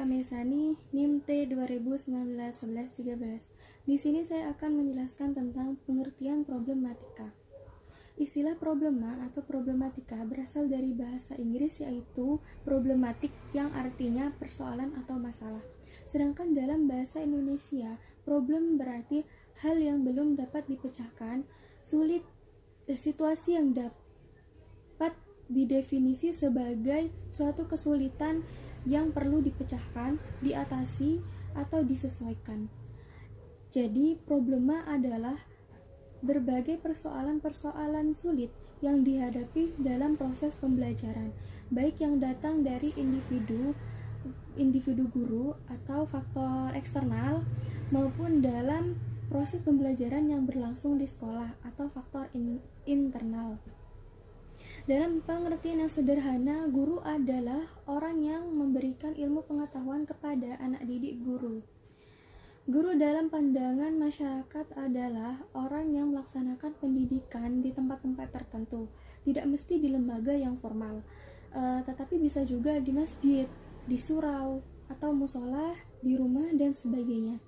Mesani, NIM T 2019-11-13. Di sini saya akan menjelaskan tentang pengertian problematika. Istilah problema atau problematika berasal dari bahasa Inggris yaitu problematik yang artinya persoalan atau masalah. Sedangkan dalam bahasa Indonesia, problem berarti hal yang belum dapat dipecahkan, sulit, situasi yang dapat didefinisi sebagai suatu kesulitan yang perlu dipecahkan, diatasi, atau disesuaikan. Jadi, problema adalah berbagai persoalan-persoalan sulit yang dihadapi dalam proses pembelajaran, baik yang datang dari individu guru atau faktor eksternal, maupun dalam proses pembelajaran yang berlangsung di sekolah atau faktor internal. Dalam pengertian yang sederhana, guru adalah orang yang memberikan ilmu pengetahuan kepada anak didik guru. Guru dalam pandangan masyarakat adalah orang yang melaksanakan pendidikan di tempat-tempat tertentu, tidak mesti di lembaga yang formal, tetapi bisa juga di masjid, di surau, atau musola, di rumah, dan sebagainya.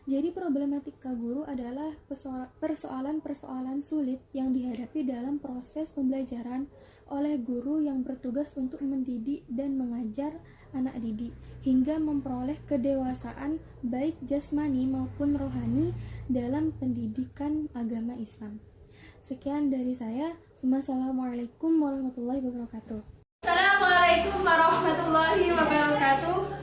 Jadi problematika guru adalah persoalan-persoalan sulit yang dihadapi dalam proses pembelajaran oleh guru yang bertugas untuk mendidik dan mengajar anak didik hingga memperoleh kedewasaan baik jasmani maupun rohani dalam pendidikan agama Islam. Sekian dari saya. Wassalamualaikum warahmatullahi wabarakatuh. Assalamualaikum warahmatullahi wabarakatuh.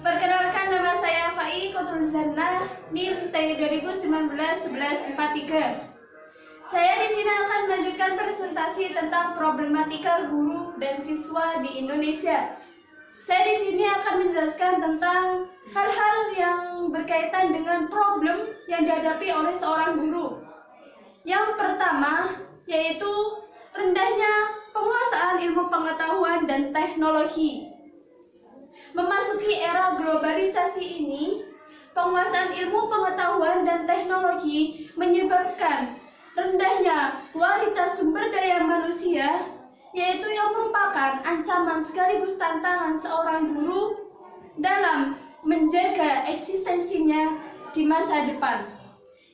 Perkenalkan, nama saya Fai Kotul Zanna, NIM T 2019-11-43. Saya di sini akan melanjutkan presentasi tentang problematika guru dan siswa di Indonesia. Saya di sini akan menjelaskan tentang hal-hal yang berkaitan dengan problem yang dihadapi oleh seorang guru. Yang pertama yaitu rendahnya penguasaan ilmu pengetahuan dan teknologi. Memasuki era globalisasi ini, penguasaan ilmu pengetahuan dan teknologi menyebabkan rendahnya kualitas sumber daya manusia, yaitu yang merupakan ancaman sekaligus tantangan seorang guru dalam menjaga eksistensinya di masa depan.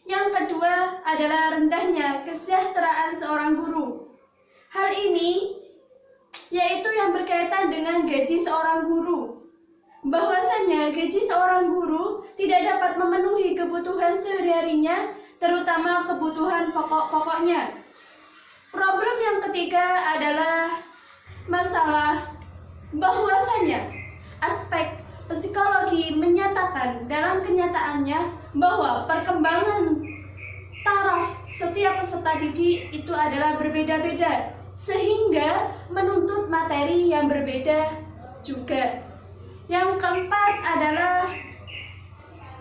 Yang kedua adalah rendahnya kesejahteraan seorang guru. Hal ini yaitu yang berkaitan dengan gaji seorang guru. Bahwasanya gaji seorang guru tidak dapat memenuhi kebutuhan sehari-harinya, terutama kebutuhan pokok-pokoknya. Problem yang ketiga adalah masalah bahwasanya aspek psikologi menyatakan dalam kenyataannya bahwa perkembangan taraf setiap peserta didik itu adalah berbeda-beda, sehingga menuntut materi yang berbeda juga. Yang keempat adalah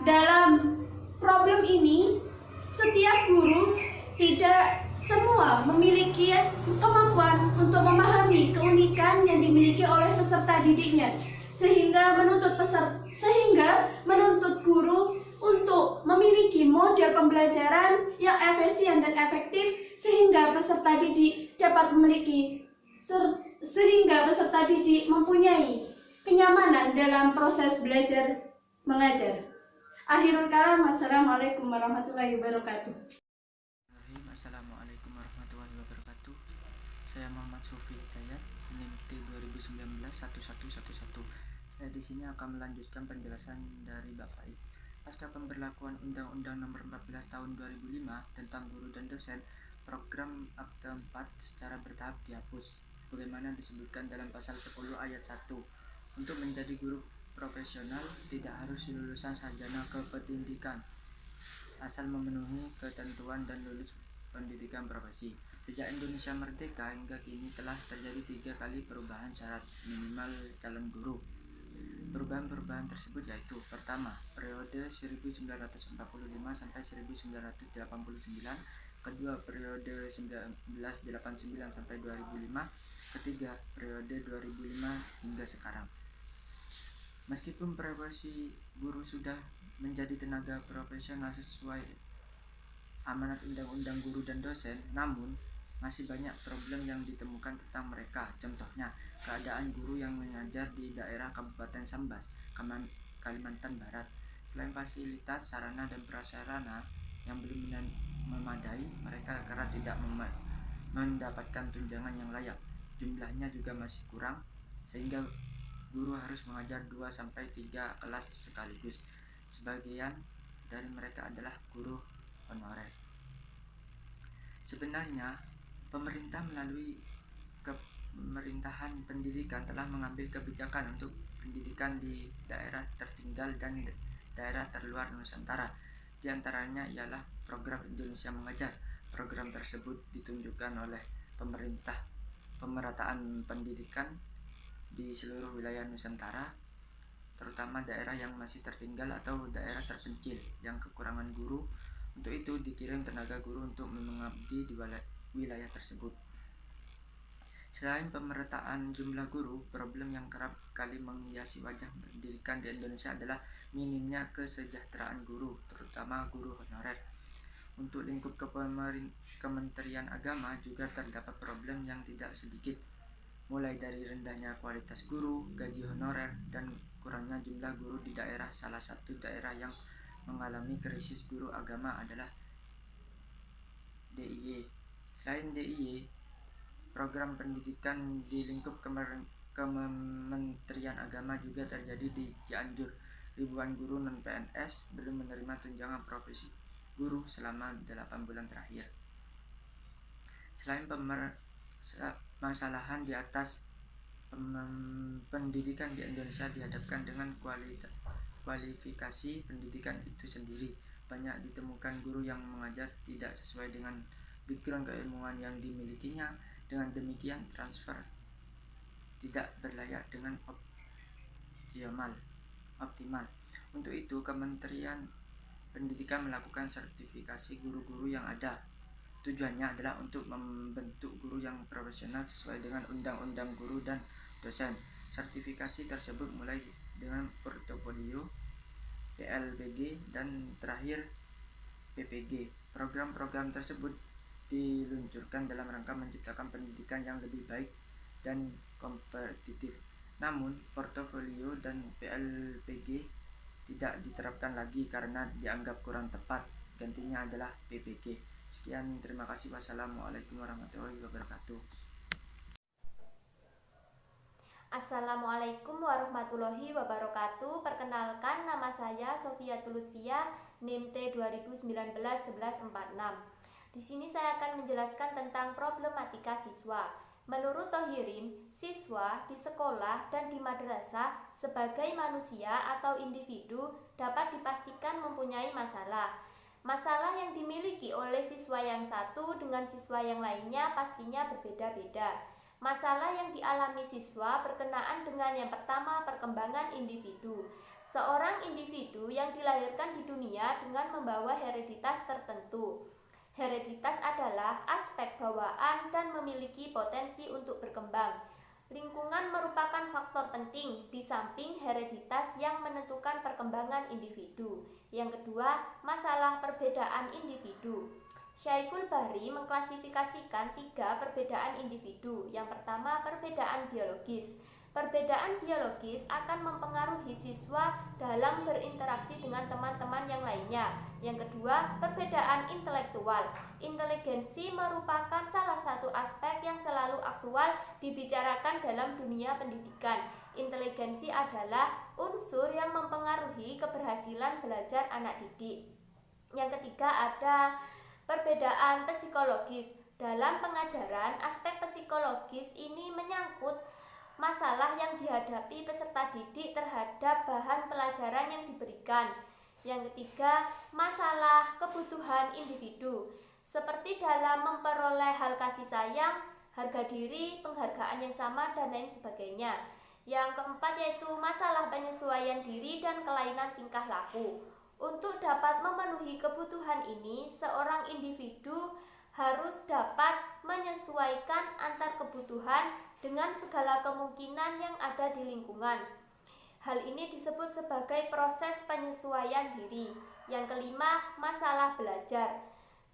dalam problem ini, setiap guru tidak semua memiliki kemampuan untuk memahami keunikan yang dimiliki oleh peserta didiknya, sehingga menuntut guru untuk memiliki model pembelajaran yang efisien dan efektif, sehingga peserta didik mempunyai kenyamanan dalam proses belajar mengajar. Akhirul kalam, wassalamualaikum warahmatullahi wabarakatuh. Assalamualaikum warahmatullahi wabarakatuh. Saya Muhammad Sufi Hidayat, NIM T 2019-1111. Saya di sini akan melanjutkan penjelasan dari Bapak Faid. Pasca pemberlakuan Undang-Undang Nomor 14 Tahun 2005 tentang guru dan dosen, program Akta 4 secara bertahap dihapus, sebagaimana disebutkan dalam pasal 10 ayat 1. Untuk menjadi guru profesional tidak harus lulusan sarjana kependidikan, asal memenuhi ketentuan dan lulus pendidikan profesi. Sejak Indonesia merdeka hingga kini telah terjadi 3 kali perubahan syarat minimal calon guru. Perubahan-perubahan tersebut yaitu: pertama, periode 1945 sampai 1989, kedua, periode 1989 sampai 2005, ketiga, periode 2005 hingga sekarang. Meskipun profesi guru sudah menjadi tenaga profesional sesuai amanat Undang-Undang Guru dan Dosen, namun masih banyak problem yang ditemukan tentang mereka. Contohnya, keadaan guru yang mengajar di daerah Kabupaten Sambas, Kalimantan Barat. Selain fasilitas, sarana dan prasarana yang belum memadai, mereka kerap tidak mendapatkan tunjangan yang layak. Jumlahnya juga masih kurang, sehingga guru harus mengajar 2-3 kelas sekaligus. Sebagian dari mereka adalah guru honorer. Sebenarnya, pemerintah melalui Pemerintahan Pendidikan telah mengambil kebijakan untuk pendidikan di daerah tertinggal dan daerah terluar Nusantara. Di antaranya ialah program Indonesia Mengajar. Program tersebut ditunjukkan oleh pemerintah pemerataan pendidikan di seluruh wilayah Nusantara, terutama daerah yang masih tertinggal atau daerah terpencil yang kekurangan guru. Untuk itu dikirim tenaga guru untuk mengabdi di wilayah tersebut. Selain pemerataan jumlah guru, problem yang kerap kali menghiasi wajah pendidikan di Indonesia adalah minimnya kesejahteraan guru, terutama guru honorer. Untuk lingkup Kementerian Agama juga terdapat problem yang tidak sedikit, mulai dari rendahnya kualitas guru, gaji honorer, dan kurangnya jumlah guru di daerah. Salah satu daerah yang mengalami krisis guru agama adalah DIY. Selain DIY, program pendidikan di lingkup Kementerian Agama juga terjadi di Cianjur. Ribuan guru non-PNS belum menerima tunjangan profesi guru selama 8 bulan terakhir. Selain permasalahan di atas, pendidikan di Indonesia dihadapkan dengan kualifikasi pendidikan itu sendiri. Banyak ditemukan guru yang mengajar tidak sesuai dengan background keilmuan yang dimilikinya. Dengan demikian, transfer tidak berlayak dengan optimal. Untuk itu, Kementerian Pendidikan melakukan sertifikasi guru-guru yang ada. Tujuannya adalah untuk membentuk guru yang profesional sesuai dengan Undang-Undang Guru dan Dosen. Sertifikasi tersebut mulai dengan portofolio, PLBG, dan terakhir PPG. Program-program tersebut diluncurkan dalam rangka menciptakan pendidikan yang lebih baik dan kompetitif. Namun, portofolio dan PLBG tidak diterapkan lagi karena dianggap kurang tepat. Gantinya adalah PPG. Sekian, terima kasih. Wassalamualaikum warahmatullahi wabarakatuh. Assalamualaikum warahmatullahi wabarakatuh. Perkenalkan, nama saya Sofia Lutfia, NIM T 2019-1146. Di sini saya akan menjelaskan tentang problematika siswa. Menurut Thohirin, siswa di sekolah dan di madrasah sebagai manusia atau individu dapat dipastikan mempunyai masalah. Masalah yang dimiliki oleh siswa yang satu dengan siswa yang lainnya pastinya berbeda-beda. Masalah yang dialami siswa berkenaan dengan yang pertama, perkembangan individu. Seorang individu yang dilahirkan di dunia dengan membawa hereditas tertentu. Hereditas adalah aspek bawaan dan memiliki potensi untuk berkembang. Lingkungan merupakan faktor penting di samping hereditas yang menentukan perkembangan individu. Yang kedua, masalah perbedaan individu. Syaiful Bahri mengklasifikasikan 3 perbedaan individu. Yang pertama, perbedaan biologis. Perbedaan biologis akan mempengaruhi siswa dalam berinteraksi dengan teman-teman yang lainnya. Yang kedua, perbedaan intelektual. Inteligensi merupakan salah satu aspek yang selalu aktual dibicarakan dalam dunia pendidikan. Inteligensi adalah unsur yang mempengaruhi keberhasilan belajar anak didik. Yang ketiga, ada perbedaan psikologis. Dalam pengajaran, aspek psikologis ini menyangkut masalah yang dihadapi peserta didik terhadap bahan pelajaran yang diberikan. Yang ketiga, masalah kebutuhan individu, seperti dalam memperoleh hal kasih sayang, harga diri, penghargaan yang sama, dan lain sebagainya. Yang keempat yaitu masalah penyesuaian diri dan kelainan tingkah laku. Untuk dapat memenuhi kebutuhan ini, seorang individu harus dapat menyesuaikan antar kebutuhan dengan segala kemungkinan yang ada di lingkungan. Hal ini disebut sebagai proses penyesuaian diri. Yang kelima, masalah belajar.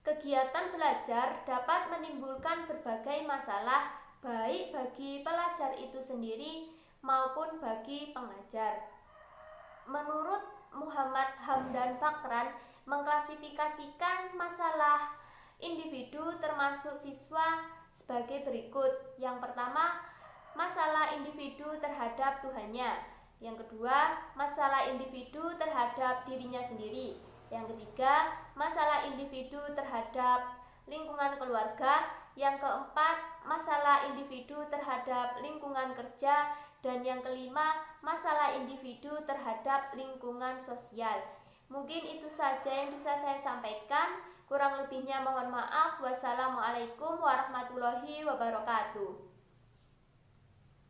Kegiatan belajar dapat menimbulkan berbagai masalah, baik bagi pelajar itu sendiri maupun bagi pengajar. menurut Muhammad Hamdan Bakran mengklasifikasikan masalah individu termasuk siswa sebagai berikut. Yang pertama, masalah individu terhadap Tuhannya. Yang kedua, masalah individu terhadap dirinya sendiri. Yang ketiga, masalah individu terhadap lingkungan keluarga. Yang keempat, masalah individu terhadap lingkungan kerja. Dan yang kelima, masalah individu terhadap lingkungan sosial. Mungkin itu saja yang bisa saya sampaikan. Kurang lebihnya mohon maaf. Wassalamualaikum warahmatullahi wabarakatuh.